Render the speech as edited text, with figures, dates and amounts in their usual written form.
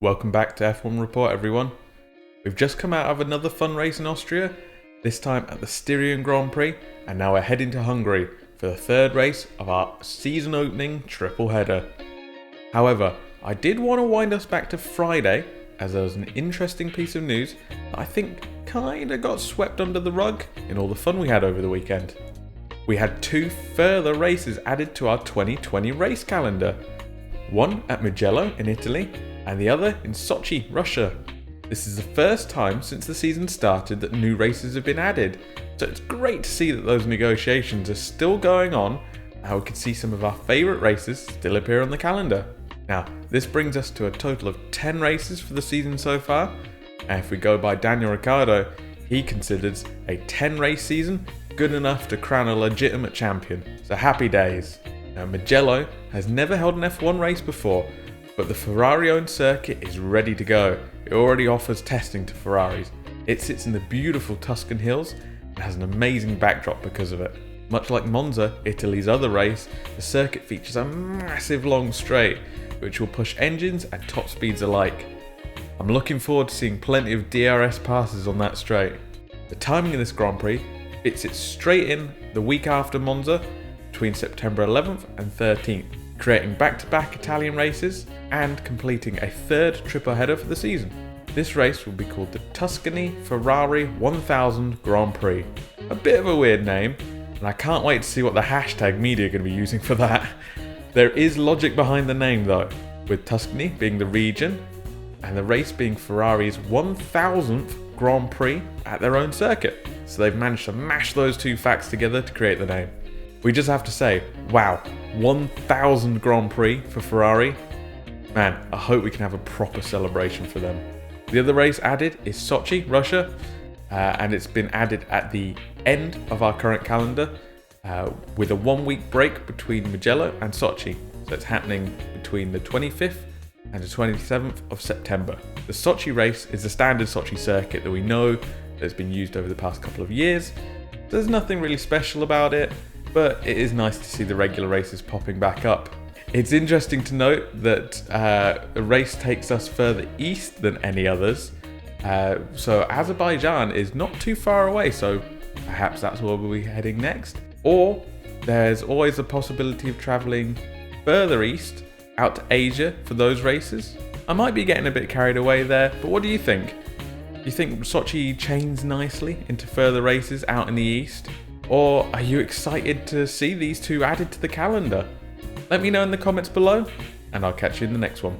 Welcome back to F1 Report, everyone. We've just come out of another fun race in Austria, this time at the Stryian Grand Prix, and now we're heading to Hungary for the third race of our season opening triple header. However, I did want to wind us back to Friday, as there was an interesting piece of news that I think kinda got swept under the rug in all the fun we had over the weekend. We had two further races added to our 2020 race calendar. One at Mugello in Italy, and the other in Sochi, Russia. This is the first time since the season started that new races have been added, so it's great to see that those negotiations are still going on, and how we can see some of our favourite races still appear on the calendar. Now, this brings us to a total of 10 races for the season so far, and if we go by Daniel Ricciardo, he considers a 10 race season good enough to crown a legitimate champion, so happy days. Now, Mugello has never held an F1 race before, but the Ferrari-owned circuit is ready to go. It already offers testing to Ferraris. It sits in the beautiful Tuscan hills and has an amazing backdrop because of it. Much like Monza, Italy's other race, the circuit features a massive long straight, which will push engines and top speeds alike. I'm looking forward to seeing plenty of DRS passes on that straight. The timing of this Grand Prix fits it straight in the week after Monza, between September 11th and 13th. Creating back-to-back Italian races and completing a third triple header for the season. This race will be called the Tuscany Ferrari 1000 Grand Prix. A bit of a weird name, and I can't wait to see what the hashtag media are going to be using for that. There is logic behind the name though, with Tuscany being the region and the race being Ferrari's 1000th Grand Prix at their own circuit. So they've managed to mash those two facts together to create the name. We just have to say, wow, 1000 Grand Prix for Ferrari. Man, I hope we can have a proper celebration for them. The other race added is Sochi, Russia, and it's been added at the end of our current calendar with a 1 week break between Mugello and Sochi. So it's happening between the 25th and the 27th of September. The Sochi race is the standard Sochi circuit that we know that's been used over the past couple of years. There's nothing really special about it, but it is nice to see the regular races popping back up. It's interesting to note that the race takes us further east than any others, so Azerbaijan is not too far away, so perhaps that's where we'll be heading next. Or there's always the possibility of travelling further east, out to Asia for those races. I might be getting a bit carried away there, but what do you think? Do you think Sochi chains nicely into further races out in the east? Or are you excited to see these two added to the calendar? Let me know in the comments below, and I'll catch you in the next one.